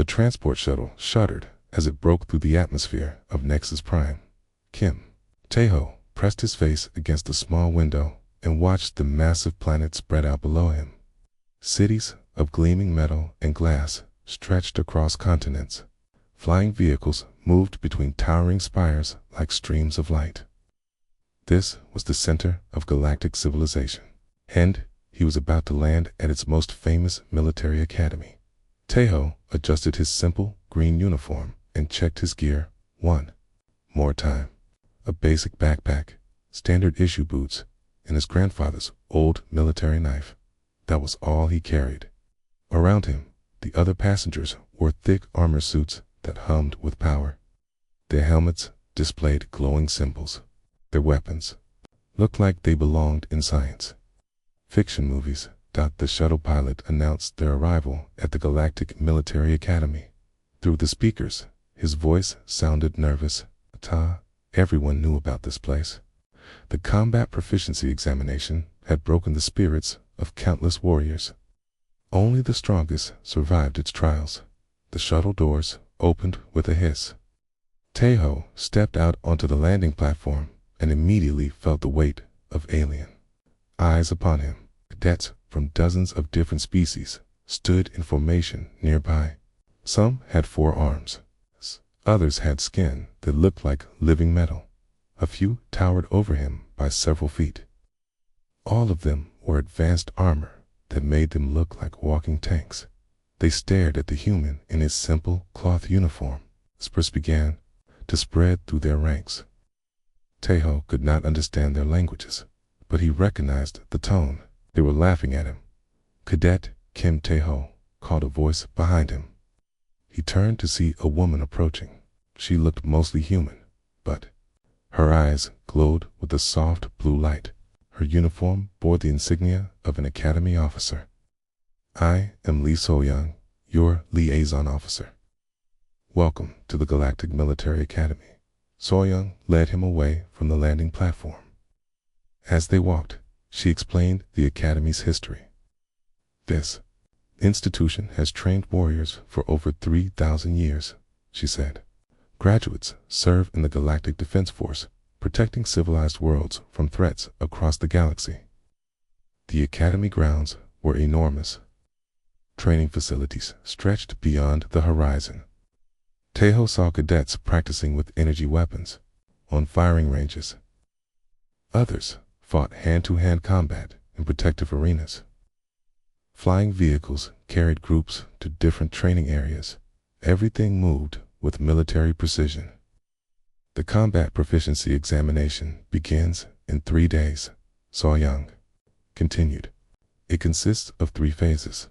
The transport shuttle shuddered as it broke through the atmosphere of Nexus Prime. Kim Taeho pressed his face against the small window and watched the massive planet spread out below him. Cities of gleaming metal and glass stretched across continents. Flying vehicles moved between towering spires like streams of light. This was the center of galactic civilization, and he was about to land at its most famous military academy. Taeho adjusted his simple green uniform and checked his gear one more time. A basic backpack, standard issue boots, and his grandfather's old military knife. That was all he carried. Around him, the other passengers wore thick armor suits that hummed with power. Their helmets displayed glowing symbols. Their weapons looked like they belonged in science fiction movies. The shuttle pilot announced their arrival at the Galactic Military Academy. Through the speakers, his voice sounded nervous. Everyone knew about this place. The combat proficiency examination had broken the spirits of countless warriors. Only the strongest survived its trials. The shuttle doors opened with a hiss. Taeho stepped out onto the landing platform and immediately felt the weight of alien eyes upon him. Cadets from dozens of different species stood in formation nearby. Some had 4 arms. Others had skin that looked like living metal. A few towered over him by several feet. All of them wore advanced armor that made them look like walking tanks. They stared at the human in his simple cloth uniform. Whispers began to spread through their ranks. Taeho could not understand their languages, but he recognized the tone. They were laughing at him. "Cadet Kim Taeho," called a voice behind him. He turned to see a woman approaching. She looked mostly human, but her eyes glowed with a soft blue light. Her uniform bore the insignia of an academy officer. "I am Lee So-young, your liaison officer. Welcome to the Galactic Military Academy." So-young led him away from the landing platform. As they walked, she explained the academy's history. "This institution has trained warriors for over 3,000 years, she said. "Graduates serve in the Galactic Defense Force, protecting civilized worlds from threats across the galaxy." The academy grounds were enormous. Training facilities stretched beyond the horizon. Taeho saw cadets practicing with energy weapons on firing ranges. Others fought hand-to-hand combat in protective arenas. Flying vehicles carried groups to different training areas. Everything moved with military precision. The combat proficiency examination begins in 3 days, So-young continued. It consists of 3 phases.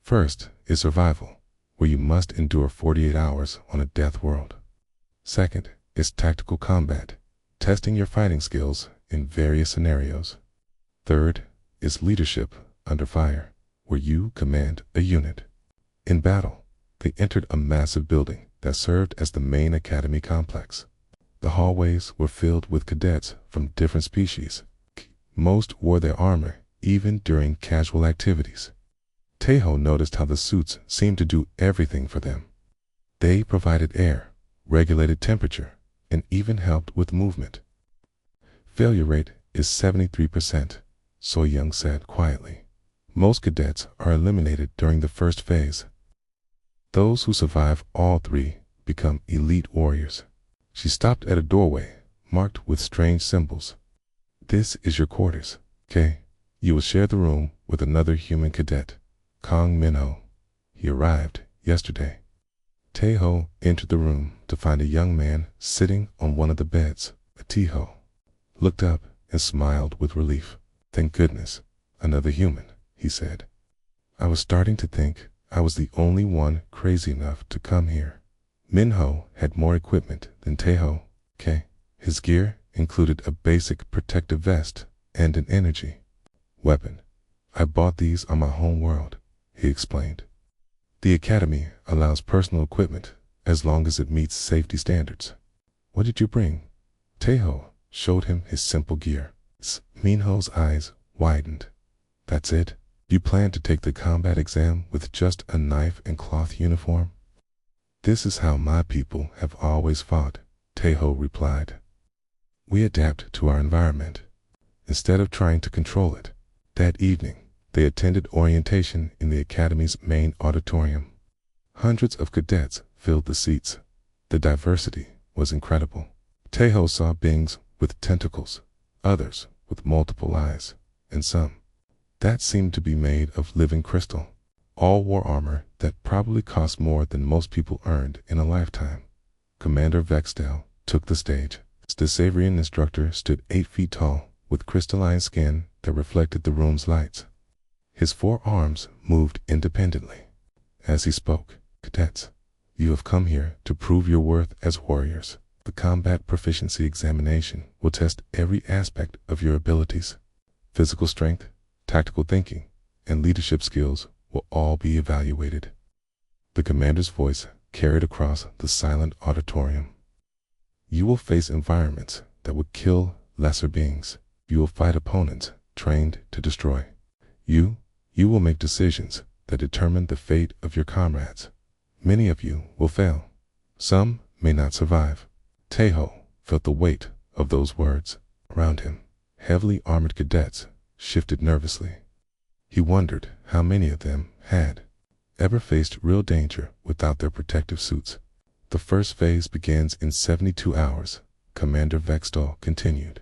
First is survival, where you must endure 48 hours on a death world. Second is tactical combat, testing your fighting skills in various scenarios. Third is leadership under fire, where you command a unit. In battle, they entered a massive building that served as the main academy complex. The hallways were filled with cadets from different species. Most wore their armor even during casual activities. Taeho noticed how the suits seemed to do everything for them. They provided air, regulated temperature, and even helped with movement. "Failure rate is 73%, So-young said quietly. "Most cadets are eliminated during the first phase. Those who survive all 3 become elite warriors." She stopped at a doorway marked with strange symbols. "This is your quarters, okay? You will share the room with another human cadet, Kong Minho. He arrived yesterday." Taeho entered the room to find a young man sitting on one of the beds. Taeho looked up and smiled with relief. "Thank goodness, another human," he said. "I was starting to think I was the only one crazy enough to come here." Minho had more equipment than Taeho. His gear included a basic protective vest and an energy weapon. "I bought these on my home world," he explained. "The academy allows personal equipment as long as it meets safety standards." "What did you bring?" Taeho showed him his simple gear. Minho's eyes widened. "That's it? You plan to take the combat exam with just a knife and cloth uniform? This is how my people have always fought, Teho replied. We adapt to our environment, instead of trying to control it. That evening, they attended orientation in the academy's main auditorium. Hundreds of cadets filled the seats. The diversity was incredible. Teho saw beings with tentacles, others with multiple eyes, and some that seemed to be made of living crystal. All wore armor that probably cost more than most people earned in a lifetime. Commander Vexdale took the stage. The Savrian instructor stood 8 feet tall, with crystalline skin that reflected the room's lights. His 4 arms moved independently. As he spoke, cadets, you have come here to prove your worth as warriors. The combat proficiency examination will test every aspect of your abilities. Physical strength, tactical thinking, and leadership skills will all be evaluated. The commander's voice carried across the silent auditorium. You will face environments that would kill lesser beings. You will fight opponents trained to destroy. You will make decisions that determine the fate of your comrades. Many of you will fail. Some may not survive. Teho felt the weight of those words around him. Heavily armored cadets shifted nervously. He wondered how many of them had ever faced real danger without their protective suits. The first phase begins in 72 hours, Commander Vexdal continued.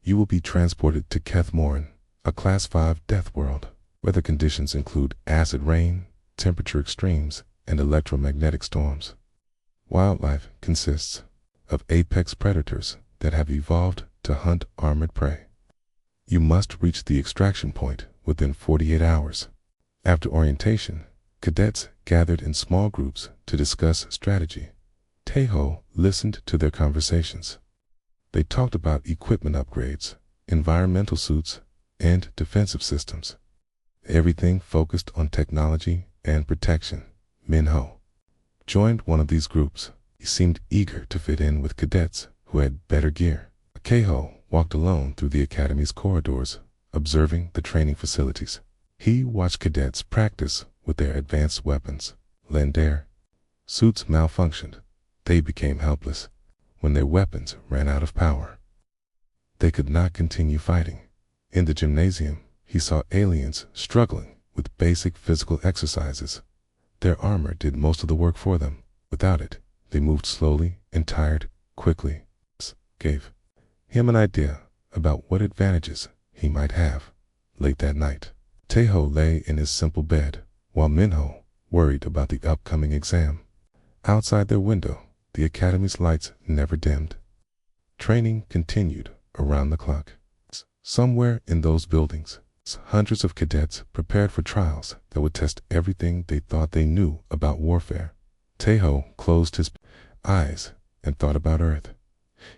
You will be transported to Kethmorin, a Class 5 Deathworld. Weather conditions include acid rain, temperature extremes, and electromagnetic storms. Wildlife consists of apex predators that have evolved to hunt armored prey. You must reach the extraction point within 48 hours. After orientation, cadets gathered in small groups to discuss strategy. Teho listened to their conversations. They talked about equipment upgrades, environmental suits, and defensive systems. Everything focused on technology and protection. Minho joined one of these groups. He seemed eager to fit in with cadets who had better gear. Keho walked alone through the academy's corridors, observing the training facilities. He watched cadets practice with their advanced weapons. Lendair suits malfunctioned. They became helpless when their weapons ran out of power. They could not continue fighting. In the gymnasium, he saw aliens struggling with basic physical exercises. Their armor did most of the work for them. Without it, they moved slowly and tired quickly. This gave him an idea about what advantages he might have. Late that night, Teho lay in his simple bed, while Minho worried about the upcoming exam. Outside their window, the academy's lights never dimmed. Training continued around the clock. Somewhere in those buildings, hundreds of cadets prepared for trials that would test everything they thought they knew about warfare. Teho closed his eyes and thought about Earth.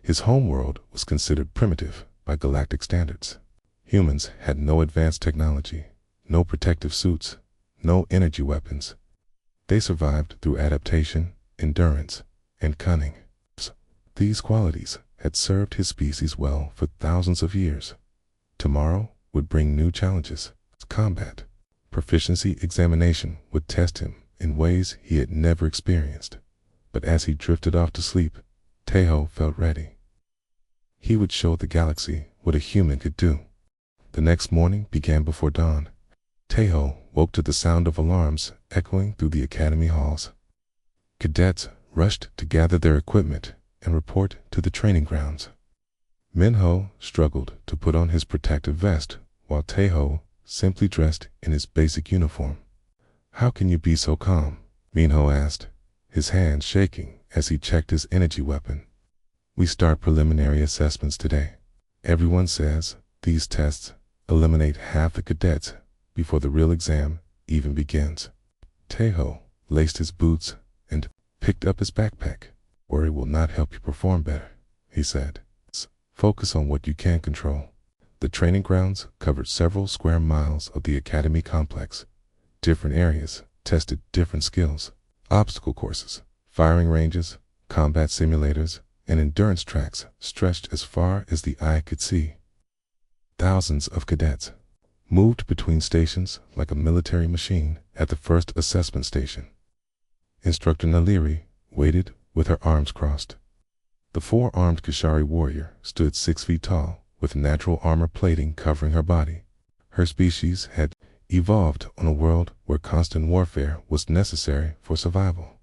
His homeworld was considered primitive by galactic standards. Humans had no advanced technology, no protective suits, no energy weapons. They survived through adaptation, endurance, and cunning. These qualities had served his species well for thousands of years. Tomorrow would bring new challenges. Combat proficiency examination would test him in ways he had never experienced. But as he drifted off to sleep, Teho felt ready. He would show the galaxy what a human could do. The next morning began before dawn. Teho woke to the sound of alarms echoing through the academy halls. Cadets rushed to gather their equipment and report to the training grounds. Minho struggled to put on his protective vest, while Teho simply dressed in his basic uniform. "How can you be so calm?" Minho asked, his hands shaking as he checked his energy weapon. "We start preliminary assessments today. Everyone says these tests eliminate half the cadets before the real exam even begins." Teho laced his boots and picked up his backpack. "Worry will not help you perform better," he said. "Focus on what you can control." The training grounds covered several square miles of the academy complex. Different areas tested different skills. Obstacle courses, firing ranges, combat simulators, and endurance tracks stretched as far as the eye could see. Thousands of cadets, moved between stations like a military machine at the first assessment station. Instructor Naliri waited with her arms crossed. The four-armed Kashari warrior stood 6 feet tall, with natural armor plating covering her body. Her species had evolved on a world where constant warfare was necessary for survival.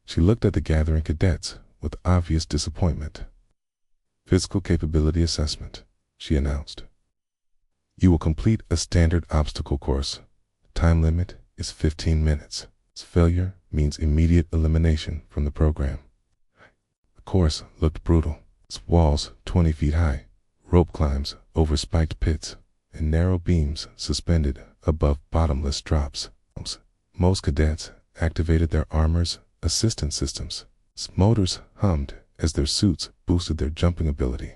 She looked at the gathering cadets with obvious disappointment. "Physical capability assessment," she announced. "You will complete a standard obstacle course. Time limit is 15 minutes. Failure means immediate elimination from the program." The course looked brutal. Its walls 20 feet high, rope climbs over spiked pits, and narrow beams suspended above bottomless drops. Most cadets activated their armor's assistance systems. Motors hummed as their suits boosted their jumping ability.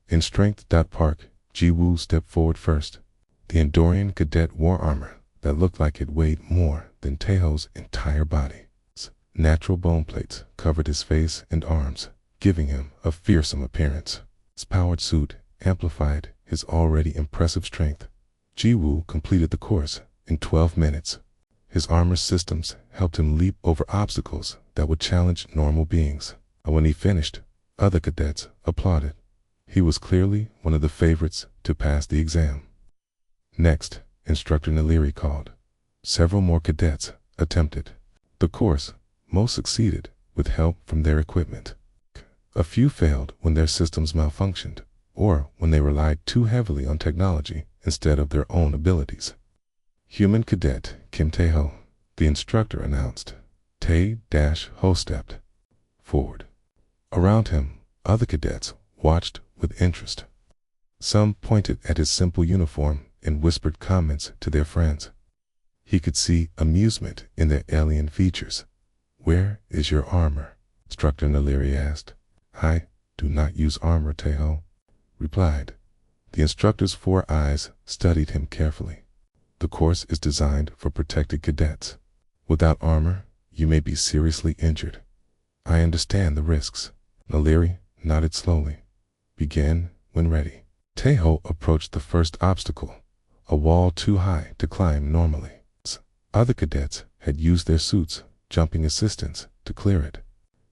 In Strength.Park, Ji-Woo stepped forward first. The Andorian cadet wore armor that looked like it weighed more than Taeho's entire body. Natural bone plates covered his face and arms, giving him a fearsome appearance. His powered suit amplified his already impressive strength. Ji-Woo completed the course in 12 minutes. His armor systems helped him leap over obstacles that would challenge normal beings. When he finished, other cadets applauded. He was clearly one of the favorites to pass the exam. Next, Instructor Naliri called. Several more cadets attempted. The course, most succeeded with help from their equipment. A few failed when their systems malfunctioned, or when they relied too heavily on technology instead of their own abilities. "Human cadet Kim Tae-ho," the instructor announced. Tae-ho stepped forward. Around him, other cadets watched with interest. Some pointed at his simple uniform and whispered comments to their friends. He could see amusement in their alien features. "Where is your armor?" Instructor Naliri asked. "I do not use armor," Tae-ho replied. The instructor's 4 eyes studied him carefully. "The course is designed for protected cadets. Without armor, you may be seriously injured. I understand the risks." Naliri nodded slowly. "Begin when ready." Tae-ho approached the first obstacle, a wall too high to climb normally. Other cadets had used their suits' jumping assistance to clear it.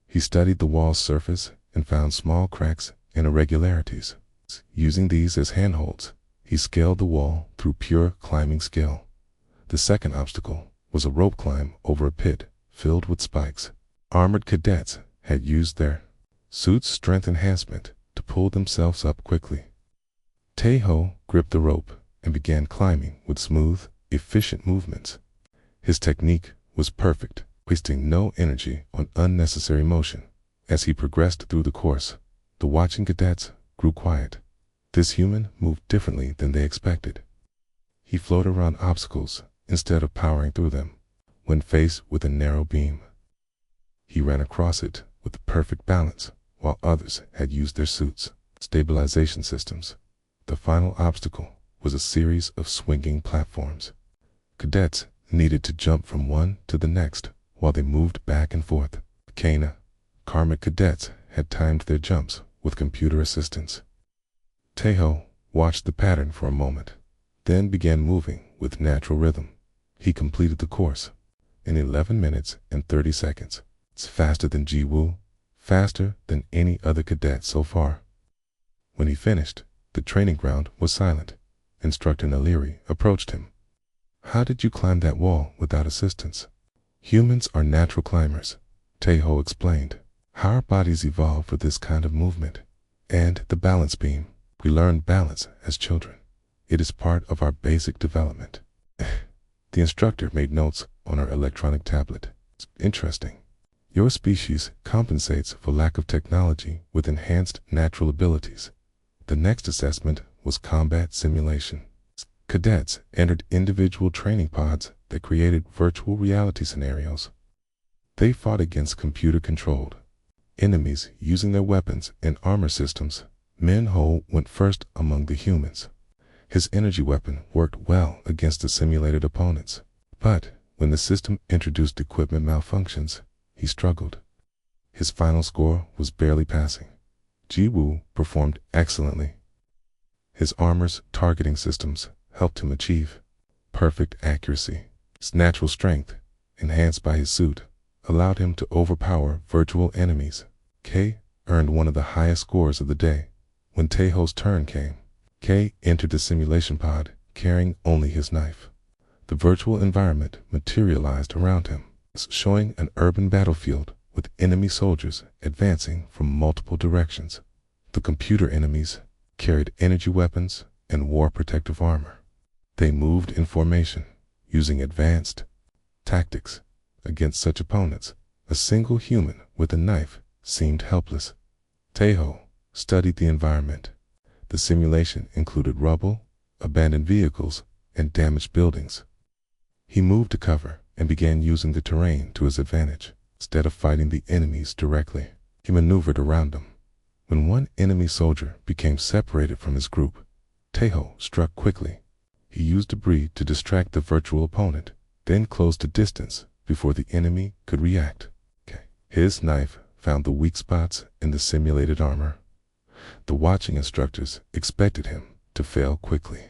He studied the wall's surface and found small cracks and irregularities. Using these as handholds, he scaled the wall through pure climbing skill. The second obstacle was a rope climb over a pit filled with spikes. Armored cadets had used their suits' strength enhancement to pull themselves up quickly. Tae-ho gripped the rope and began climbing with smooth, efficient movements. His technique was perfect, wasting no energy on unnecessary motion. As he progressed through the course, the watching cadets grew quiet. This human moved differently than they expected. He floated around obstacles instead of powering through them. When faced with a narrow beam, he ran across it with perfect balance, while others had used their suits' stabilization systems. The final obstacle was a series of swinging platforms. Cadets needed to jump from one to the next while they moved back and forth. Kana, karmic cadets had timed their jumps with computer assistance. Tae-ho watched the pattern for a moment, then began moving with natural rhythm. He completed the course in 11 minutes and 30 seconds. It's faster than Ji-Woo, faster than any other cadet so far. When he finished, the training ground was silent. Instructor Naliri approached him. "How did you climb that wall without assistance?" "Humans are natural climbers," Tae-ho explained. "Our bodies evolved for this kind of movement. And the balance beam. We learned balance as children. It is part of our basic development." The instructor made notes on her electronic tablet. "It's interesting. Your species compensates for lack of technology with enhanced natural abilities." The next assessment was combat simulation. Cadets entered individual training pods that created virtual reality scenarios. They fought against computer-controlled enemies using their weapons and armor systems. Min-ho went first among the humans. His energy weapon worked well against the simulated opponents, but when the system introduced equipment malfunctions, he struggled. His final score was barely passing. Ji-Woo performed excellently. His armor's targeting systems helped him achieve perfect accuracy. His natural strength, enhanced by his suit, allowed him to overpower virtual enemies. Kay earned one of the highest scores of the day. When Taeho's turn came, Kay entered the simulation pod carrying only his knife. The virtual environment materialized around him, showing an urban battlefield with enemy soldiers advancing from multiple directions. The computer enemies carried energy weapons and war protective armor. They moved in formation, using advanced tactics. Against such opponents, a single human with a knife seemed helpless. Taeho studied the environment. The simulation included rubble, abandoned vehicles, and damaged buildings. He moved to cover and began using the terrain to his advantage. Instead of fighting the enemies directly, he maneuvered around them. When one enemy soldier became separated from his group, Taeho struck quickly. He used debris to distract the virtual opponent, then closed the distance before the enemy could react. His knife found the weak spots in the simulated armor. The watching instructors expected him to fail quickly.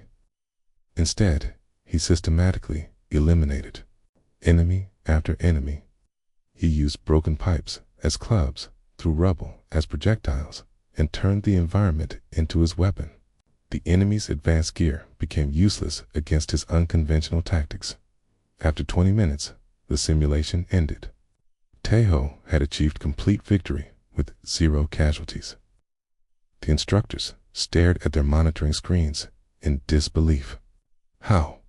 Instead, he systematically eliminated enemy after enemy. He used broken pipes as clubs, threw rubble as projectiles, and turned the environment into his weapon. The enemy's advanced gear became useless against his unconventional tactics. After 20 minutes, the simulation ended. Taeho had achieved complete victory with 0 casualties. The instructors stared at their monitoring screens in disbelief. "How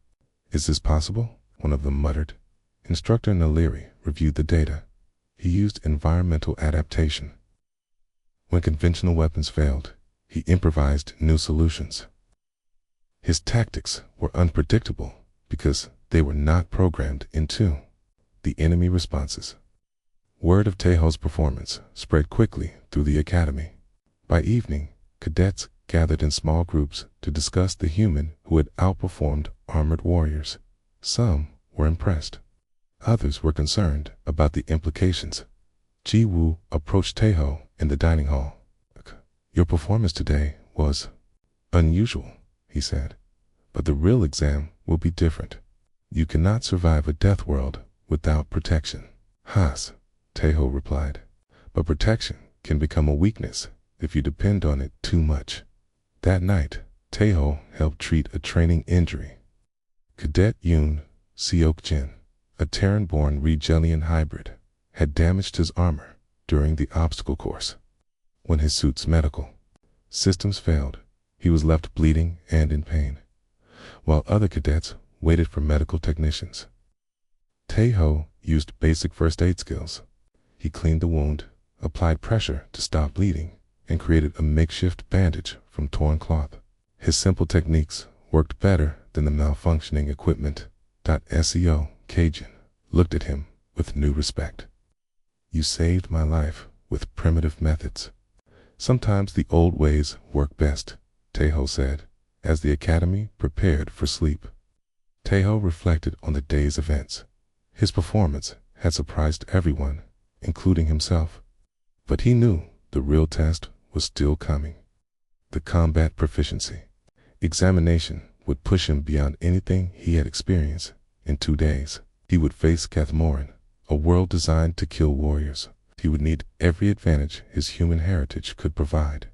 is this possible?" one of them muttered. Instructor Naleri reviewed the data. He used environmental adaptation. When conventional weapons failed, he improvised new solutions. His tactics were unpredictable because they were not programmed into the enemy responses. Word of Taeho's performance spread quickly through the academy. By evening, cadets gathered in small groups to discuss the human who had outperformed armored warriors. Some were impressed. Others were concerned about the implications. Ji-woo approached Taeho in the dining hall. "Your performance today was unusual," he said, "but the real exam will be different. You cannot survive a death world without protection." "Has," Taeho replied, "but protection can become a weakness if you depend on it too much." That night, Taeho helped treat a training injury. Cadet Yoon Seok-jin, a Terran-born Regelian hybrid, had damaged his armor during the obstacle course. When his suit's medical systems failed, he was left bleeding and in pain, while other cadets waited for medical technicians. Taeho used basic first aid skills. He cleaned the wound, applied pressure to stop bleeding, and created a makeshift bandage from torn cloth. His simple techniques worked better than the malfunctioning equipment. SEO Cajun looked at him with new respect. "You saved my life with primitive methods. Sometimes the old ways work best," Taeho said, as the academy prepared for sleep. Taeho reflected on the day's events. His performance had surprised everyone, including himself. But he knew the real test was still coming. The combat proficiency examination would push him beyond anything he had experienced. In 2 days, he would face Kathmoran, a world designed to kill warriors. He would need every advantage his human heritage could provide.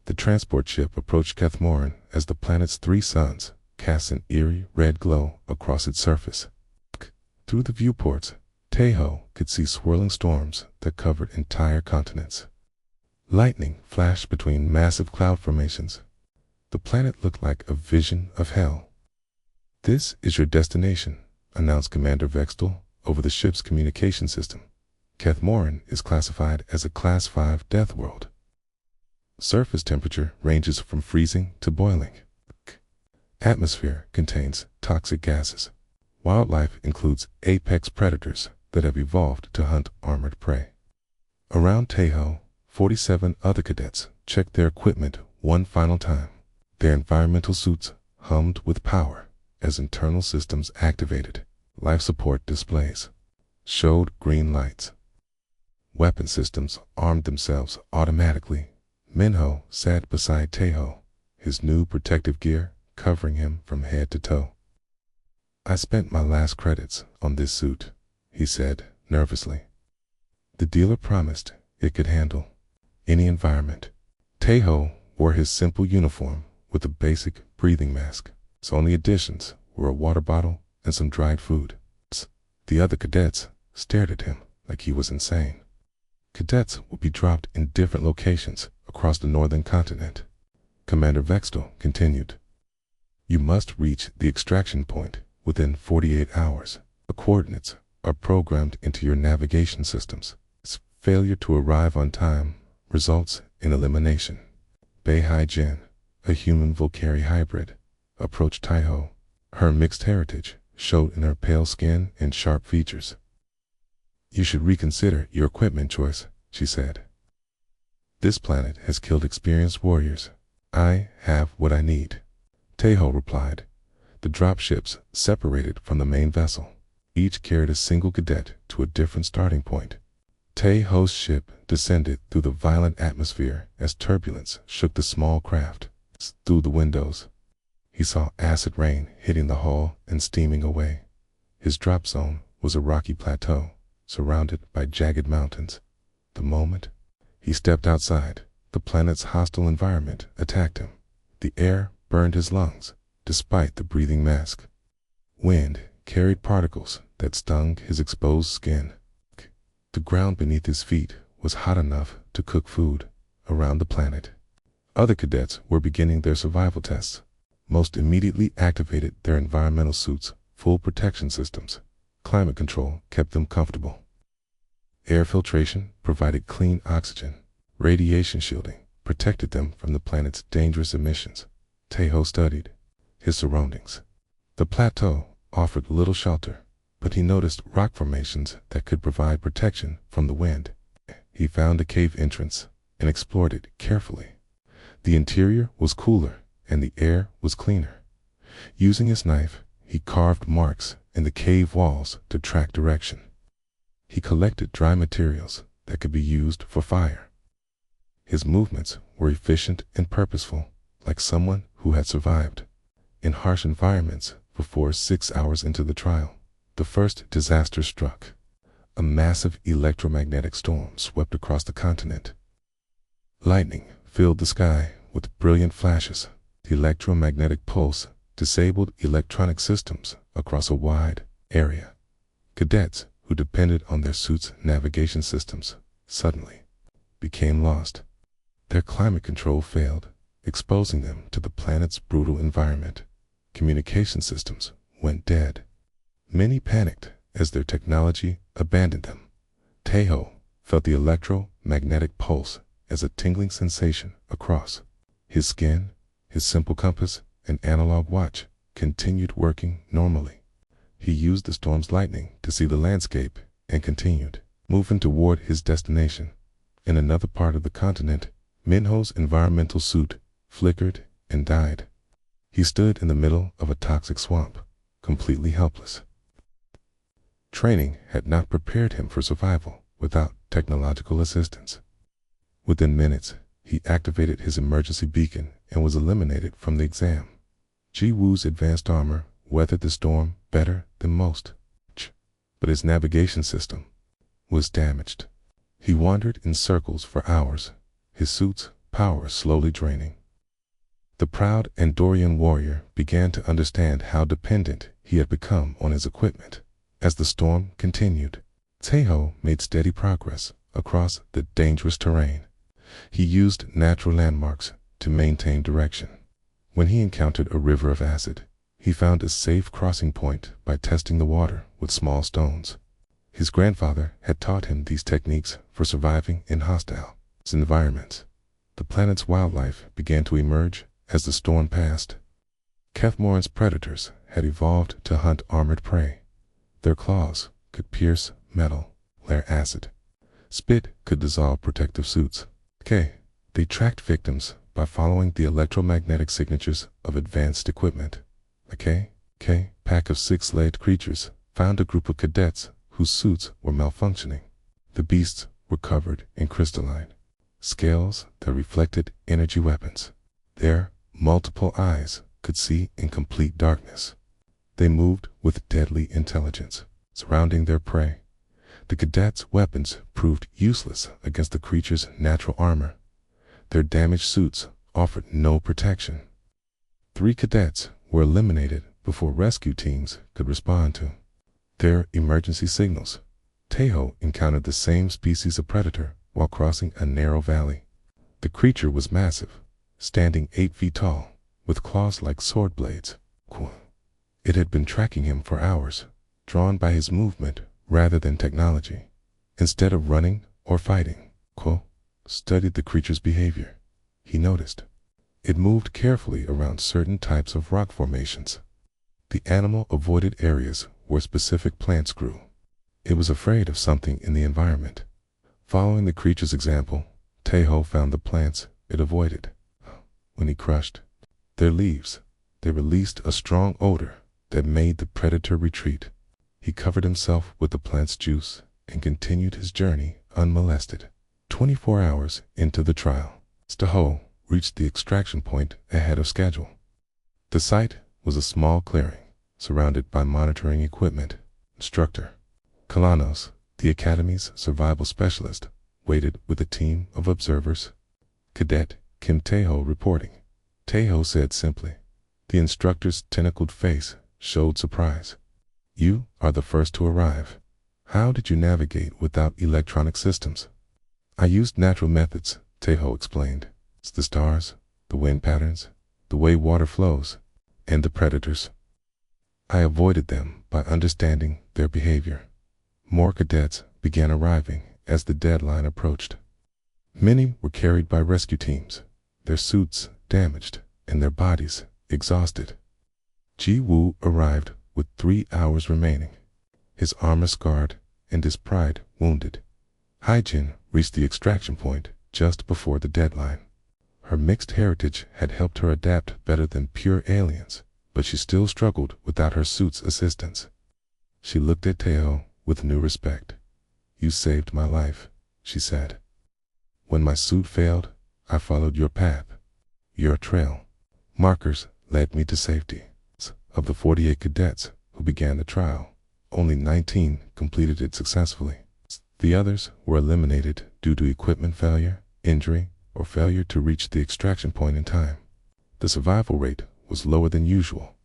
The transport ship approached Kathmoran as the planet's 3 suns cast an eerie red glow across its surface. Through the viewports, Taeho could see swirling storms that covered entire continents. Lightning flashed between massive cloud formations. The planet looked like a vision of hell. "This is your destination," announced Commander Vextel over the ship's communication system. "Kathmoran is classified as a Class 5 death world. Surface temperature ranges from freezing to boiling. Atmosphere contains toxic gases. Wildlife includes apex predators that have evolved to hunt armored prey." Around Taeho, 47 other cadets checked their equipment one final time. Their environmental suits hummed with power as internal systems activated. Life support displays showed green lights. Weapon systems armed themselves automatically. Minho sat beside Taeho, his new protective gear covering him from head to toe. I spent my last credits on this suit, he said nervously. The dealer promised it could handle any environment. Tejo wore his simple uniform with a basic breathing mask. His only additions were a water bottle and some dried food. The other cadets stared at him like he was insane. Cadets would be dropped in different locations across the northern continent. Commander Vextel continued. You must reach the extraction point within 48 hours. The coordinates are programmed into your navigation systems. Failure to arrive on time results in elimination. Beihai Jin, a human Volcari hybrid, approached Taiho. Her mixed heritage showed in her pale skin and sharp features. You should reconsider your equipment choice, she said. This planet has killed experienced warriors. I have what I need. Tejo replied. The dropships separated from the main vessel. Each carried a single cadet to a different starting point. Tejo's ship descended through the violent atmosphere as turbulence shook the small craft. Through the windows, he saw acid rain hitting the hull and steaming away. His drop zone was a rocky plateau, surrounded by jagged mountains. The moment he stepped outside, the planet's hostile environment attacked him. The air burned his lungs, despite the breathing mask. Wind carried particles that stung his exposed skin. The ground beneath his feet was hot enough to cook food around the planet. Other cadets were beginning their survival tests. Most immediately activated their environmental suits' full protection systems. Climate control kept them comfortable. Air filtration provided clean oxygen. Radiation shielding protected them from the planet's dangerous emissions. Tejo studied his surroundings. The plateau offered little shelter, but he noticed rock formations that could provide protection from the wind. He found a cave entrance and explored it carefully. The interior was cooler and the air was cleaner. Using his knife, he carved marks in the cave walls to track direction. He collected dry materials that could be used for fire. His movements were efficient and purposeful, like someone who had survived in harsh environments before 6 hours into the trial. The first disaster struck. A massive electromagnetic storm swept across the continent. Lightning filled the sky with brilliant flashes. The electromagnetic pulse disabled electronic systems across a wide area. Cadets who depended on their suits' navigation systems suddenly became lost. Their climate control failed, exposing them to the planet's brutal environment. Communication systems went dead. Many panicked as their technology abandoned them. Tejo felt the electromagnetic pulse as a tingling sensation across his skin. His simple compass and analog watch continued working normally. He used the storm's lightning to see the landscape and continued, moving toward his destination. In another part of the continent, Minho's environmental suit flickered and died. He stood in the middle of a toxic swamp, completely helpless. Training had not prepared him for survival without technological assistance. Within minutes, he activated his emergency beacon and was eliminated from the exam. Ji Wu's advanced armor weathered the storm better than most, but his navigation system was damaged. He wandered in circles for hours, his suit's power slowly draining. The proud Andorian warrior began to understand how dependent he had become on his equipment. As the storm continued, Tejo made steady progress across the dangerous terrain. He used natural landmarks to maintain direction. When he encountered a river of acid, he found a safe crossing point by testing the water with small stones. His grandfather had taught him these techniques for surviving in hostile environments. The planet's wildlife began to emerge as the storm passed. Kethmoran's predators had evolved to hunt armored prey. Their claws could pierce metal, layer acid. Spit could dissolve protective suits. They tracked victims by following the electromagnetic signatures of advanced equipment. A pack of 6-legged creatures found a group of cadets whose suits were malfunctioning. The beasts were covered in crystalline scales that reflected energy weapons. Their multiple eyes could see in complete darkness. They moved with deadly intelligence, surrounding their prey. The cadets' weapons proved useless against the creature's natural armor. Their damaged suits offered no protection. 3 cadets were eliminated before rescue teams could respond to their emergency signals. Tejo encountered the same species of predator while crossing a narrow valley. The creature was massive, standing 8 feet tall, with claws like sword blades. It had been tracking him for hours, drawn by his movement rather than technology. Instead of running or fighting, studied the creature's behavior. He noticed it moved carefully around certain types of rock formations. The animal avoided areas where specific plants grew. It was afraid of something in the environment. Following the creature's example, Tejo found the plants it avoided. When he crushed their leaves, they released a strong odor that made the predator retreat. He covered himself with the plant's juice and continued his journey unmolested. 24 hours into the trial, Tejo reached the extraction point ahead of schedule. The site was a small clearing, surrounded by monitoring equipment. Instructor Kalanos, the Academy's survival specialist, waited with a team of observers. Cadet Kim Tejo reporting. Tejo said simply. The instructor's tentacled face showed surprise. You are the first to arrive. How did you navigate without electronic systems? I used natural methods, Tejo explained. It's the stars, the wind patterns, the way water flows, and the predators. I avoided them by understanding their behavior. More cadets began arriving as the deadline approached. Many were carried by rescue teams, their suits damaged and their bodies exhausted. Ji Woo arrived with 3 hours remaining, his armor scarred and his pride wounded. Hai-Jin reached the extraction point just before the deadline. Her mixed heritage had helped her adapt better than pure aliens, but she still struggled without her suit's assistance. She looked at Tejo with new respect. You saved my life, she said. When my suit failed, I followed your path. Your trail. Markers led me to safety. Of the 48 cadets who began the trial, only 19 completed it successfully. The others were eliminated due to equipment failure, injury, or failure to reach the extraction point in time. The survival rate was lower than usual.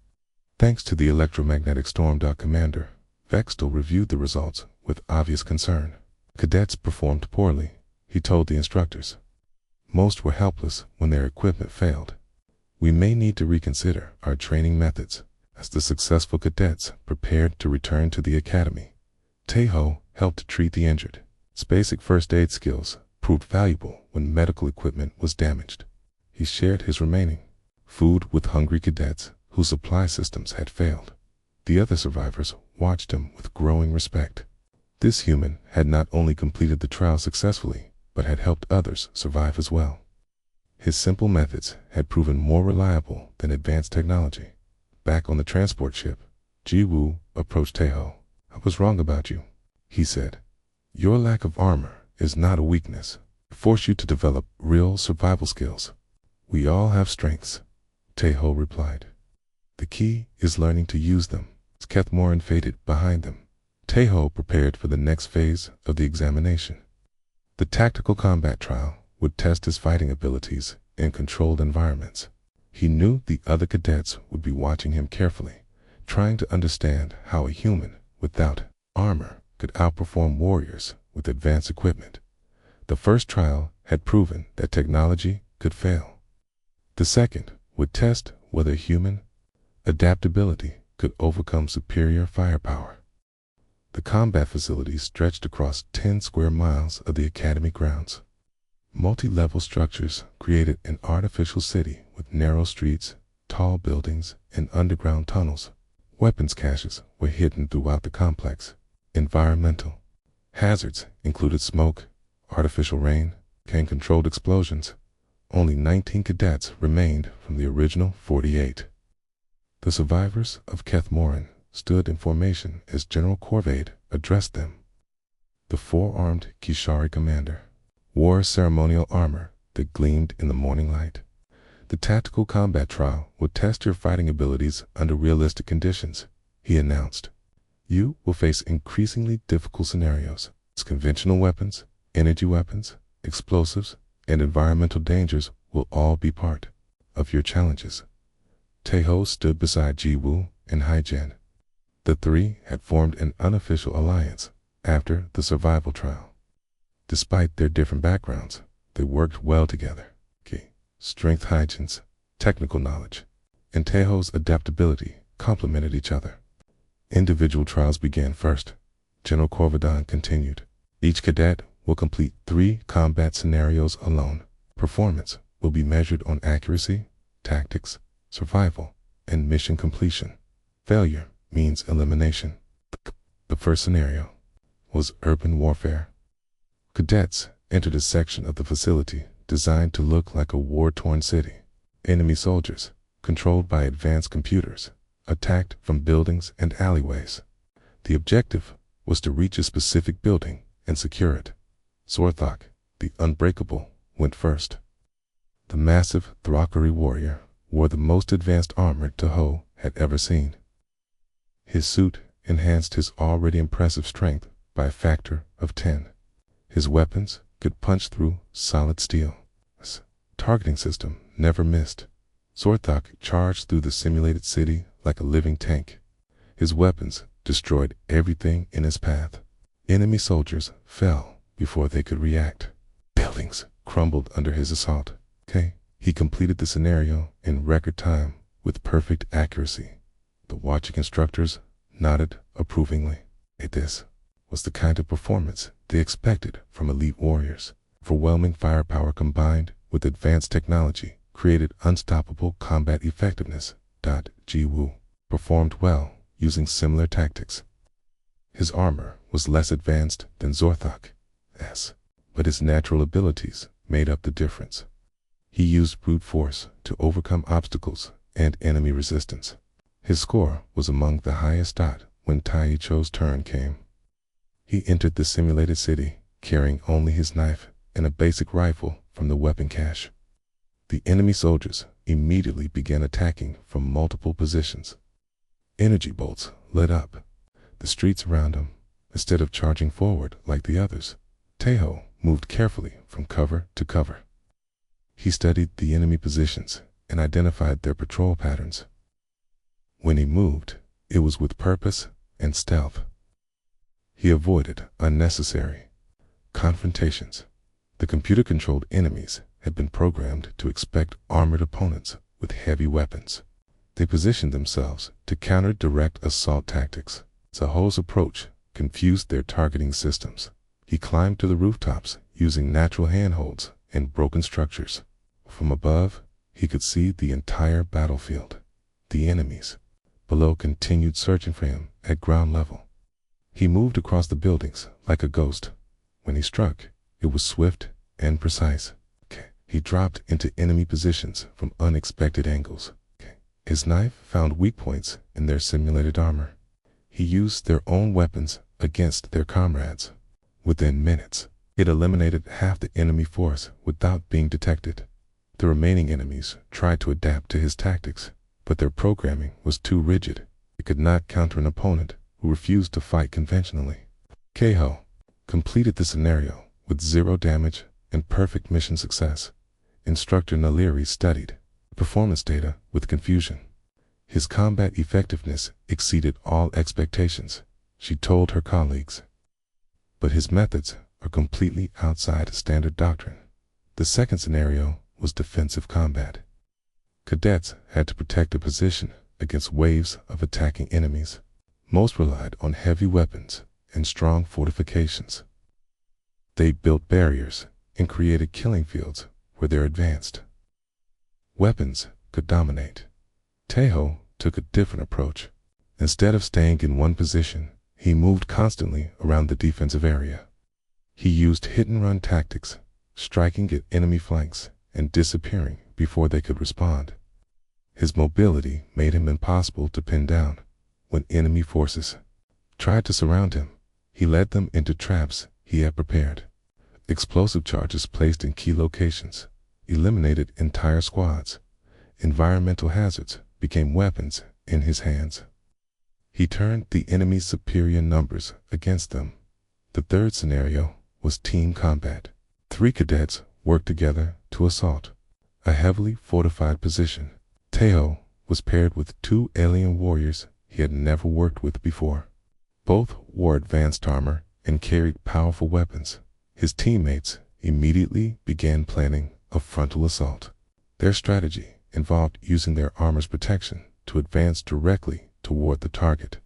Thanks to the electromagnetic storm. Commander Vextel reviewed the results with obvious concern. Cadets performed poorly, he told the instructors. Most were helpless when their equipment failed. We may need to reconsider our training methods as the successful cadets prepared to return to the academy. Tejo helped treat the injured. His basic first aid skills proved valuable when medical equipment was damaged. He shared his remaining food with hungry cadets whose supply systems had failed. The other survivors watched him with growing respect. This human had not only completed the trial successfully, but had helped others survive as well. His simple methods had proven more reliable than advanced technology. Back on the transport ship, Ji Woo approached Tejo. I was wrong about you, he said. Your lack of armor is not a weakness. It forced you to develop real survival skills. We all have strengths, Tejo replied. The key is learning to use them. Keth Morin faded behind them. Tejo prepared for the next phase of the examination. The tactical combat trial would test his fighting abilities in controlled environments. He knew the other cadets would be watching him carefully, trying to understand how a human without armor could outperform warriors with advanced equipment. The first trial had proven that technology could fail. The second would test whether human adaptability could overcome superior firepower. The combat facilities stretched across 10 square miles of the academy grounds. Multi-level structures created an artificial city with narrow streets, tall buildings, and underground tunnels. Weapons caches were hidden throughout the complex. Environmental hazards included smoke, artificial rain, and controlled explosions. Only 19 cadets remained from the original 48. The survivors of Keth Morin stood in formation as General Corvade addressed them. The 4-armed Kishari commander wore ceremonial armor that gleamed in the morning light. The tactical combat trial would test your fighting abilities under realistic conditions. he announced. You will face increasingly difficult scenarios. Conventional weapons, energy weapons, explosives, and environmental dangers will all be part of your challenges. Taeho stood beside Ji-woo and Hai-Jen. The three had formed an unofficial alliance after the survival trial. Despite their different backgrounds, they worked well together. Strength Hai-Jen's technical knowledge and Taeho's adaptability complemented each other. Individual trials began first. General Corvidon continued. Each cadet will complete 3 combat scenarios alone. Performance will be measured on accuracy, tactics, survival, and mission completion. Failure means elimination. The first scenario was urban warfare. Cadets entered a section of the facility designed to look like a war-torn city. Enemy soldiers, controlled by advanced computers, attacked from buildings and alleyways. The objective was to reach a specific building and secure it. Zorthok, the Unbreakable, went first. The massive Thrakari warrior wore the most advanced armor Taeho had ever seen. His suit enhanced his already impressive strength by a factor of 10. His weapons could punch through solid steel. His targeting system never missed. Zorthok charged through the simulated city like a living tank. His weapons destroyed everything in his path. Enemy soldiers fell before they could react. Buildings crumbled under his assault. He completed the scenario in record time with perfect accuracy. The watching instructors nodded approvingly. This was the kind of performance they expected from elite warriors. Overwhelming firepower combined with advanced technology created unstoppable combat effectiveness. Ji-woo performed well using similar tactics. His armor was less advanced than Zorthok's, but his natural abilities made up the difference. He used brute force to overcome obstacles and enemy resistance. His score was among the highest. When Taicho's turn came, he entered the simulated city carrying only his knife and a basic rifle from the weapon cache. The enemy soldiers immediately began attacking from multiple positions. Energy bolts lit up the streets around him. Instead of charging forward like the others, Taeho moved carefully from cover to cover. He studied the enemy positions and identified their patrol patterns. When he moved, it was with purpose and stealth. He avoided unnecessary confrontations. The computer-controlled enemies had been programmed to expect armored opponents with heavy weapons. They positioned themselves to counter direct assault tactics. Taeho's approach confused their targeting systems. He climbed to the rooftops using natural handholds and broken structures. From above, he could see the entire battlefield. The enemies below continued searching for him at ground level. He moved across the buildings like a ghost. When he struck, it was swift and precise. He dropped into enemy positions from unexpected angles. His knife found weak points in their simulated armor. He used their own weapons against their comrades. Within minutes, it eliminated half the enemy force without being detected. The remaining enemies tried to adapt to his tactics, but their programming was too rigid. It could not counter an opponent who refused to fight conventionally. Taeho completed the scenario with 0 damage and perfect mission success. Instructor Naliri studied performance data with confusion. His combat effectiveness exceeded all expectations, she told her colleagues. But his methods are completely outside standard doctrine. The second scenario was defensive combat. Cadets had to protect a position against waves of attacking enemies. Most relied on heavy weapons and strong fortifications. They built barriers and created killing fields where they're advanced. Weapons could dominate. Taeho took a different approach. Instead of staying in one position, he moved constantly around the defensive area. He used hit-and-run tactics, striking at enemy flanks and disappearing before they could respond. His mobility made him impossible to pin down. When enemy forces tried to surround him, he led them into traps he had prepared. Explosive charges placed in key locations eliminated entire squads. Environmental hazards became weapons in his hands. He turned the enemy's superior numbers against them. The third scenario was team combat. 3 cadets worked together to assault a heavily fortified position. Taeho was paired with 2 alien warriors he had never worked with before. Both wore advanced armor and carried powerful weapons. His teammates immediately began planning a frontal assault. Their strategy involved using their armor's protection to advance directly toward the target.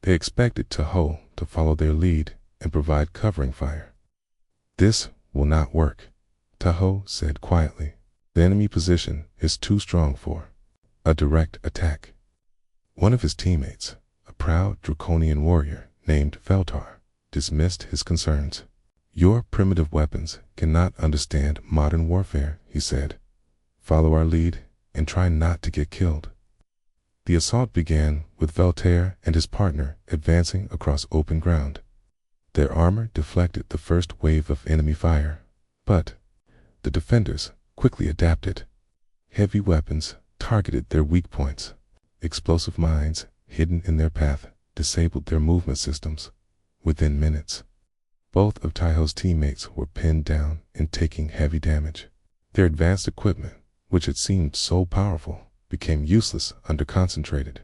They expected Taeho to follow their lead and provide covering fire. "This will not work," Taeho said quietly. "The enemy position is too strong for a direct attack." One of his teammates, a proud draconian warrior named Feltar, dismissed his concerns. "Your primitive weapons cannot understand modern warfare," he said. "Follow our lead and try not to get killed." The assault began with Veltaire and his partner advancing across open ground. Their armor deflected the first wave of enemy fire, but the defenders quickly adapted. Heavy weapons targeted their weak points. Explosive mines hidden in their path disabled their movement systems. Within minutes, both of Taeho's teammates were pinned down and taking heavy damage. Their advanced equipment, which had seemed so powerful, became useless under concentrated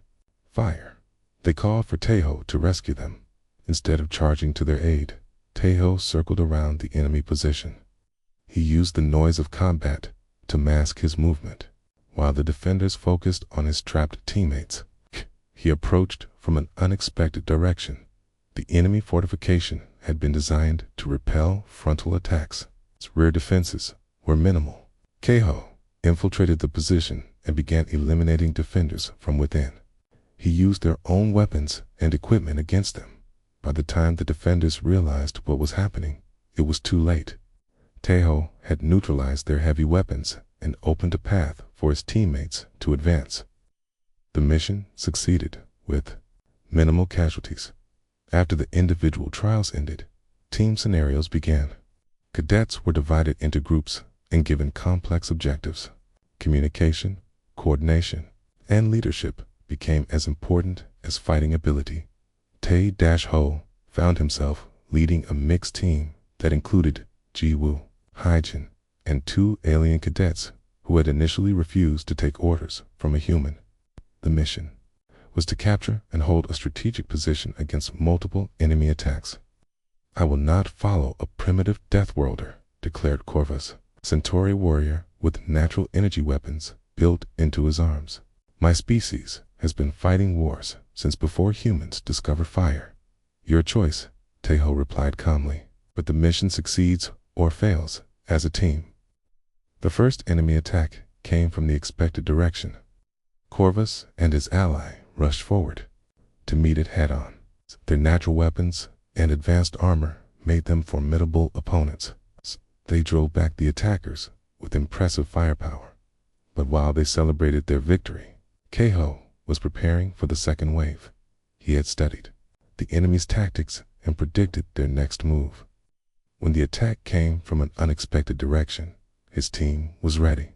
fire. They called for Taeho to rescue them. Instead of charging to their aid, Taeho circled around the enemy position. He used the noise of combat to mask his movement. While the defenders focused on his trapped teammates, he approached from an unexpected direction. The enemy fortification had been designed to repel frontal attacks. Its rear defenses were minimal. Taeho infiltrated the position and began eliminating defenders from within. He used their own weapons and equipment against them. By the time the defenders realized what was happening, it was too late. Taeho had neutralized their heavy weapons and opened a path for his teammates to advance. The mission succeeded with minimal casualties. After the individual trials ended, team scenarios began. Cadets were divided into groups and given complex objectives. Communication, coordination, and leadership became as important as fighting ability. Tae-Ho found himself leading a mixed team that included Jiwoo, Hyjin, and 2 alien cadets who had initially refused to take orders from a human. The mission was to capture and hold a strategic position against multiple enemy attacks. "I will not follow a primitive Deathworlder," declared Corvus, Centauri warrior with natural energy weapons built into his arms. "My species has been fighting wars since before humans discovered fire." "Your choice," Taeho replied calmly, "but the mission succeeds or fails as a team." The first enemy attack came from the expected direction. Corvus and his ally rushed forward to meet it head-on. Their natural weapons and advanced armor made them formidable opponents. They drove back the attackers with impressive firepower. But while they celebrated their victory, Taeho was preparing for the second wave. He had studied the enemy's tactics and predicted their next move. When the attack came from an unexpected direction, his team was ready.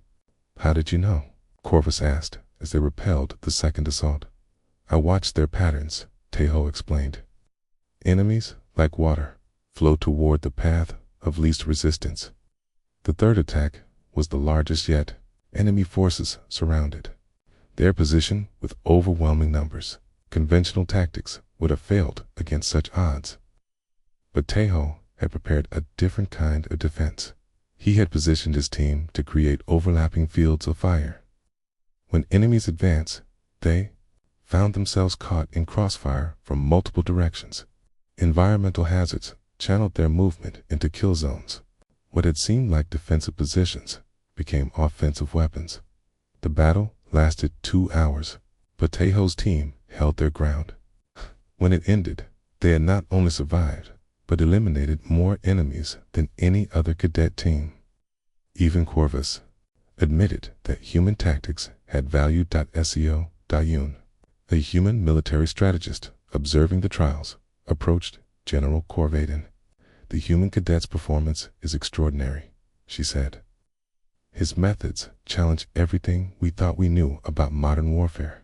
"How did you know?" Corvus asked as they repelled the second assault. "I watched their patterns," Taeho explained. "Enemies, like water, flow toward the path of least resistance." The third attack was the largest yet. Enemy forces surrounded their position with overwhelming numbers. Conventional tactics would have failed against such odds. But Taeho had prepared a different kind of defense. He had positioned his team to create overlapping fields of fire. When enemies advanced, they found themselves caught in crossfire from multiple directions. Environmental hazards channeled their movement into kill zones. What had seemed like defensive positions became offensive weapons. The battle lasted 2 hours, but Taeho's team held their ground. When it ended, they had not only survived, but eliminated more enemies than any other cadet team. Even Corvus admitted that human tactics had value. Seo Dayun, a human military strategist observing the trials, approached General Corvaden. "The human cadet's performance is extraordinary," she said. "His methods challenge everything we thought we knew about modern warfare."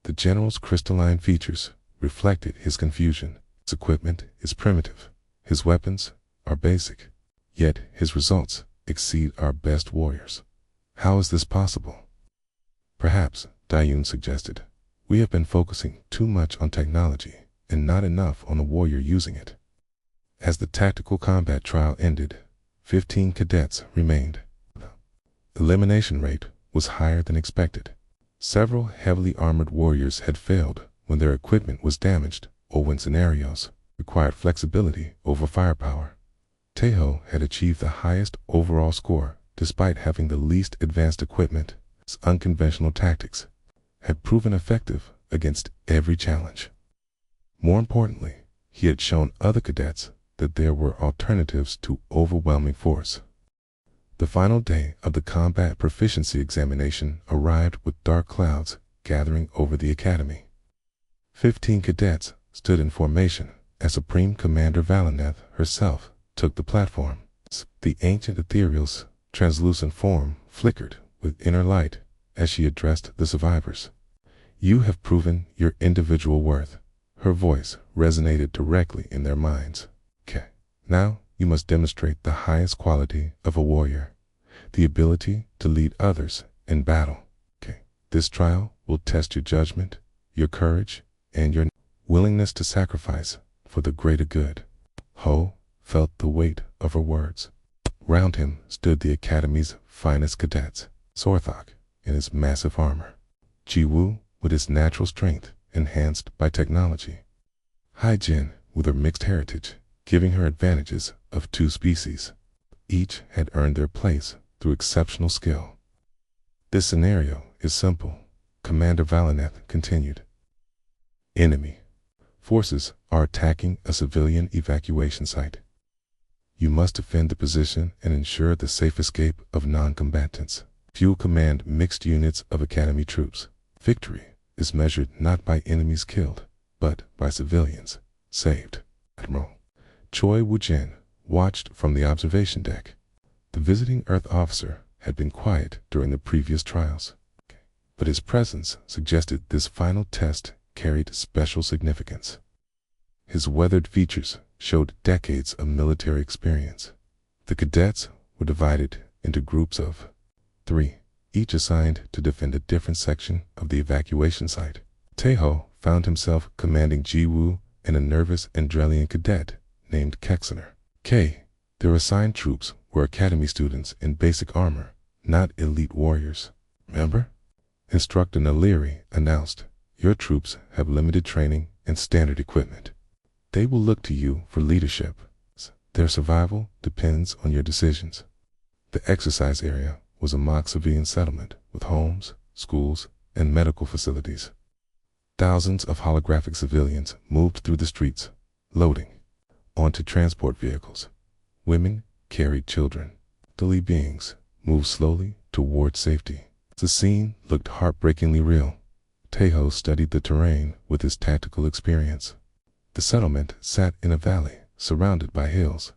The general's crystalline features reflected his confusion. His equipment is primitive. His weapons are basic. Yet his results exceed our best warriors. How is this possible? Perhaps, Dayun suggested, we have been focusing too much on technology and not enough on the warrior using it. As the tactical combat trial ended, 15 cadets remained. The elimination rate was higher than expected. Several heavily armored warriors had failed when their equipment was damaged or when scenarios required flexibility over firepower. Taeho had achieved the highest overall score despite having the least advanced equipment. His unconventional tactics had proven effective against every challenge. More importantly, he had shown other cadets that there were alternatives to overwhelming force. The final day of the combat proficiency examination arrived with dark clouds gathering over the academy. 15 cadets stood in formation as Supreme Commander Valineth herself took the platform. The ancient ethereal's translucent form flickered with inner light as she addressed the survivors. You have proven your individual worth. Her voice resonated directly in their minds. Okay. Now you must demonstrate the highest quality of a warrior, the ability to lead others in battle. Okay. This trial will test your judgment, your courage, and your willingness to sacrifice for the greater good. Ho felt the weight of her words. Round him stood the academy's finest cadets, Sorthok in his massive armor, Jiwoo with his natural strength enhanced by technology, Haijin with her mixed heritage, giving her advantages of two species. Each had earned their place through exceptional skill. This scenario is simple, Commander Valineth continued. Enemy forces are attacking a civilian evacuation site. You must defend the position and ensure the safe escape of non-combatants. You command mixed units of Academy troops. Victory is measured not by enemies killed, but by civilians saved. Admiral Choi Woo-jin watched from the observation deck. The visiting Earth officer had been quiet during the previous trials, but his presence suggested this final test carried special significance. His weathered features showed decades of military experience. The cadets were divided into groups of 3, each assigned to defend a different section of the evacuation site. Taeho found himself commanding Jiwoo and a nervous Andrelian cadet named Kexener. Their assigned troops were academy students in basic armor, not elite warriors. Remember? Instructor Naleri announced, your troops have limited training and standard equipment. They will look to you for leadership. Their survival depends on your decisions. The exercise area was a mock civilian settlement with homes, schools, and medical facilities. Thousands of holographic civilians moved through the streets, loading onto transport vehicles. Women carried children. Elderly beings moved slowly toward safety. The scene looked heartbreakingly real. Taeho studied the terrain with his tactical experience. The settlement sat in a valley surrounded by hills.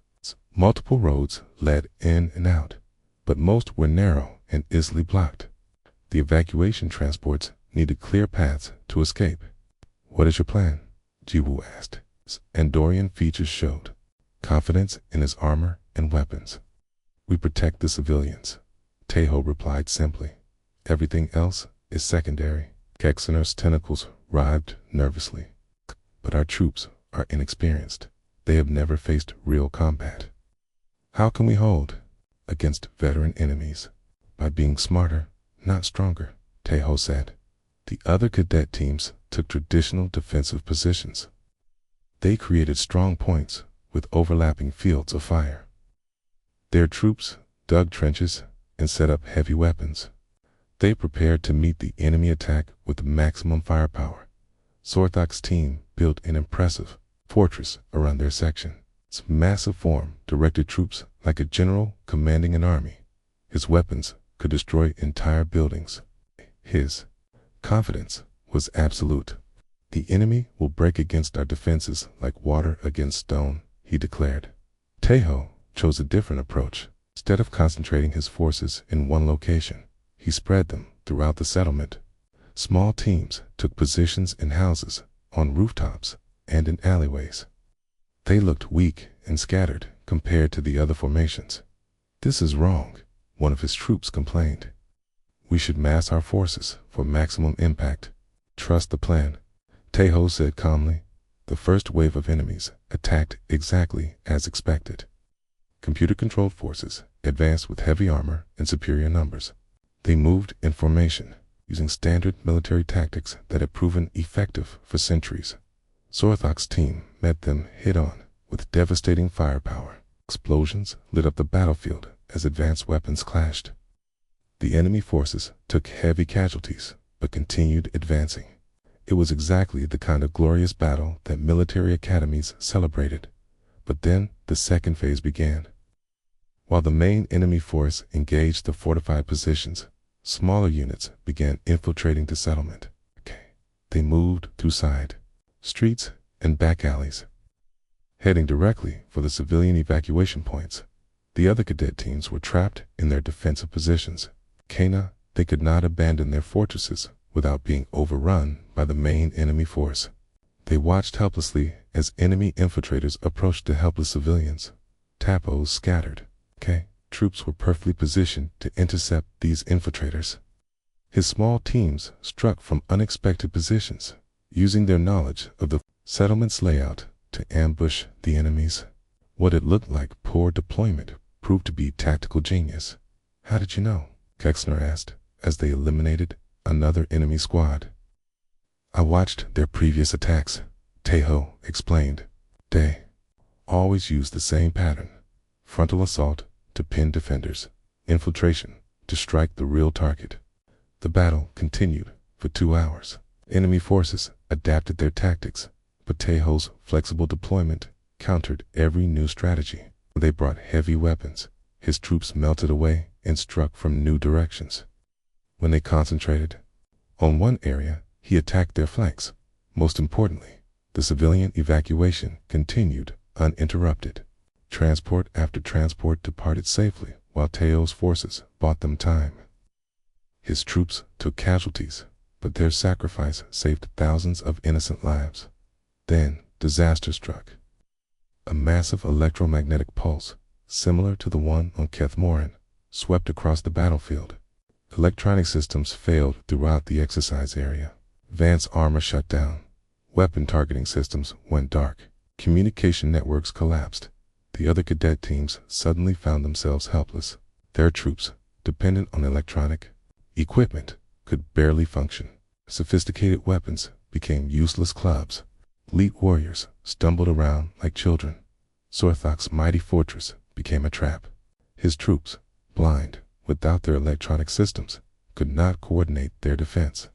Multiple roads led in and out, but most were narrow and easily blocked. The evacuation transports needed clear paths to escape. What is your plan? Jiwoo asked. His Andorian features showed confidence in his armor and weapons. We protect the civilians, Taeho replied simply. Everything else is secondary. Kexener's tentacles writhed nervously. But our troops are inexperienced. They have never faced real combat. How can we hold against veteran enemies? By being smarter, not stronger, Taeho said. The other cadet teams took traditional defensive positions. They created strong points with overlapping fields of fire. Their troops dug trenches and set up heavy weapons. They prepared to meet the enemy attack with maximum firepower. Sorthok's team built an impressive fortress around their section. Its massive form directed troops like a general commanding an army. His weapons could destroy entire buildings. His confidence was absolute. The enemy will break against our defenses like water against stone, he declared. Taeho chose a different approach. Instead of concentrating his forces in one location, he spread them throughout the settlement. Small teams took positions in houses, on rooftops, and in alleyways. They looked weak and scattered compared to the other formations. "This is wrong," one of his troops complained. "We should mass our forces for maximum impact. Trust the plan," Tejo said calmly. The first wave of enemies attacked exactly as expected. Computer-controlled forces advanced with heavy armor and superior numbers. They moved in formation, using standard military tactics that had proven effective for centuries. Zorthok's team met them head-on with devastating firepower. Explosions lit up the battlefield as advanced weapons clashed. The enemy forces took heavy casualties, but continued advancing. It was exactly the kind of glorious battle that military academies celebrated. But then the second phase began. While the main enemy force engaged the fortified positions, smaller units began infiltrating the settlement. They moved through side streets and back alleys, heading directly for the civilian evacuation points. The other cadet teams were trapped in their defensive positions. They could not abandon their fortresses without being overrun by the main enemy force. They watched helplessly as enemy infiltrators approached the helpless civilians. Tapos scattered. Troops were perfectly positioned to intercept these infiltrators. His small teams struck from unexpected positions, using their knowledge of the settlement's layout to ambush the enemies. What had looked like poor deployment proved to be tactical genius. "How did you know?" Kexner asked as they eliminated another enemy squad. "I watched their previous attacks," Tejo explained. "They always used the same pattern: frontal assault to pin defenders, infiltration to strike the real target." The battle continued for 2 hours. Enemy forces adapted their tactics, but Tejo's flexible deployment countered every new strategy. They brought heavy weapons. His troops melted away and struck from new directions. When they concentrated on one area, he attacked their flanks. Most importantly, the civilian evacuation continued uninterrupted. Transport after transport departed safely, while Tejo's forces bought them time. His troops took casualties, but their sacrifice saved thousands of innocent lives. Then disaster struck. A massive electromagnetic pulse, similar to the one on Keth Morin, swept across the battlefield. Electronic systems failed throughout the exercise area. Vance's armor shut down. Weapon targeting systems went dark. Communication networks collapsed. The other cadet teams suddenly found themselves helpless. Their troops, dependent on electronic equipment, could barely function. Sophisticated weapons became useless clubs. Elite warriors stumbled around like children. Zorthok's mighty fortress became a trap. His troops, blind, without their electronic systems, could not coordinate their defense.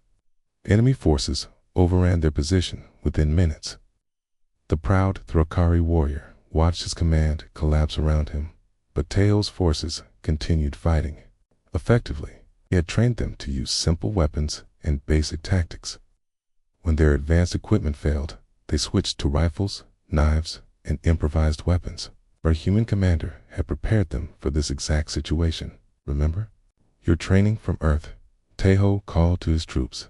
Enemy forces overran their position within minutes. The proud Throkari warrior watched his command collapse around him, but Tejo's forces continued fighting. Effectively, he had trained them to use simple weapons and basic tactics. When their advanced equipment failed, they switched to rifles, knives, and improvised weapons. Our human commander had prepared them for this exact situation. "Remember? Your training from Earth," Tejo called to his troops.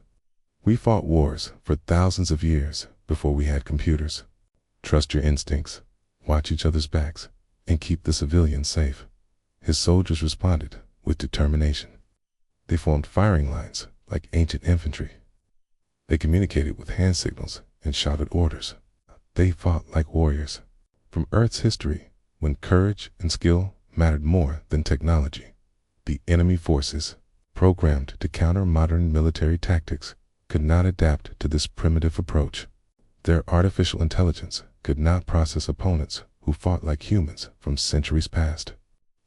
"We fought wars for thousands of years before we had computers. Trust your instincts, watch each other's backs, and keep the civilians safe." His soldiers responded with determination. They formed firing lines like ancient infantry. They communicated with hand signals and shouted orders. They fought like warriors. From Earth's history, when courage and skill mattered more than technology, the enemy forces, programmed to counter modern military tactics, could not adapt to this primitive approach. Their artificial intelligence could not process opponents who fought like humans from centuries past.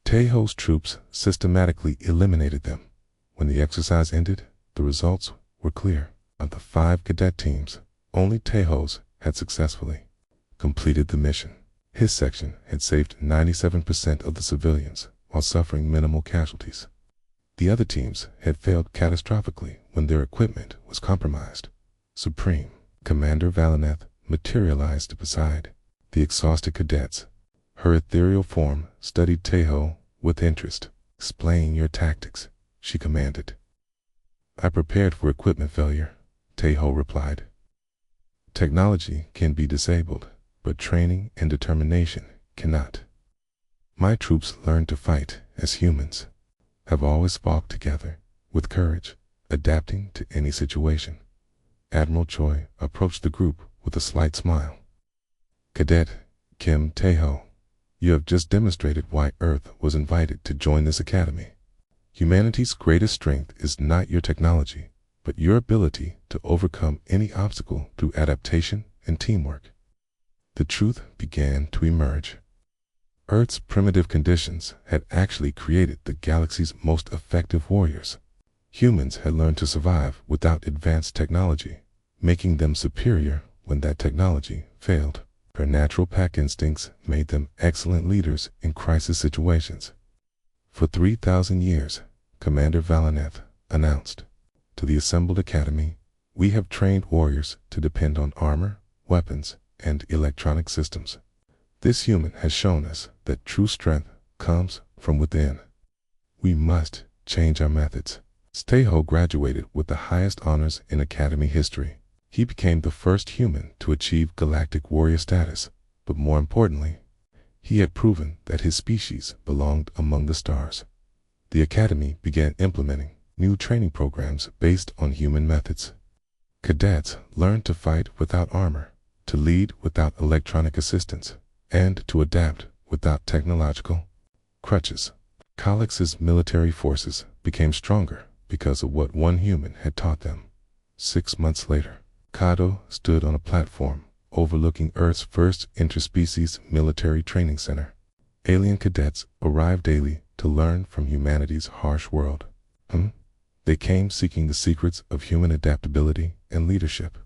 Tejo's troops systematically eliminated them. When the exercise ended, the results were clear. Of the 5 cadet teams, only Tejo's had successfully completed the mission. His section had saved 97% of the civilians while suffering minimal casualties. The other teams had failed catastrophically when their equipment was compromised. Supreme Commander Valineth materialized beside the exhausted cadets. Her ethereal form studied Tejo with interest. "Explain your tactics," she commanded. I prepared for equipment failure, Teho replied. Technology can be disabled, but training and determination cannot. My troops learned to fight as humans, have always fought together, with courage, adapting to any situation. Admiral Choi approached the group with a slight smile. Cadet Kim Tae-ho, you have just demonstrated why Earth was invited to join this academy. Humanity's greatest strength is not your technology, but your ability to overcome any obstacle through adaptation and teamwork. The truth began to emerge. Earth's primitive conditions had actually created the galaxy's most effective warriors. Humans had learned to survive without advanced technology, making them superior when that technology failed. Their natural pack instincts made them excellent leaders in crisis situations. For 3,000 years, Commander Valaneth announced to the assembled academy, we have trained warriors to depend on armor, weapons, and electronic systems. This human has shown us that true strength comes from within. We must change our methods. Tae-ho graduated with the highest honors in academy history. He became the first human to achieve galactic warrior status, but more importantly, he had proven that his species belonged among the stars. The academy began implementing new training programs based on human methods. Cadets learned to fight without armor, to lead without electronic assistance, and to adapt without technological crutches. Kalix's military forces became stronger because of what one human had taught them. 6 months later, Kado stood on a platform overlooking Earth's first interspecies military training center. Alien cadets arrived daily to learn from humanity's harsh world. They came seeking the secrets of human adaptability and leadership.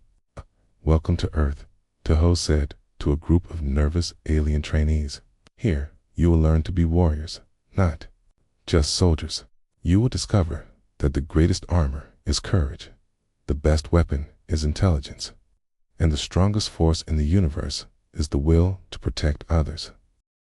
Welcome to Earth, Taho said to a group of nervous alien trainees. Here, you will learn to be warriors, not just soldiers. You will discover that the greatest armor is courage, the best weapon is intelligence, and the strongest force in the universe is the will to protect others.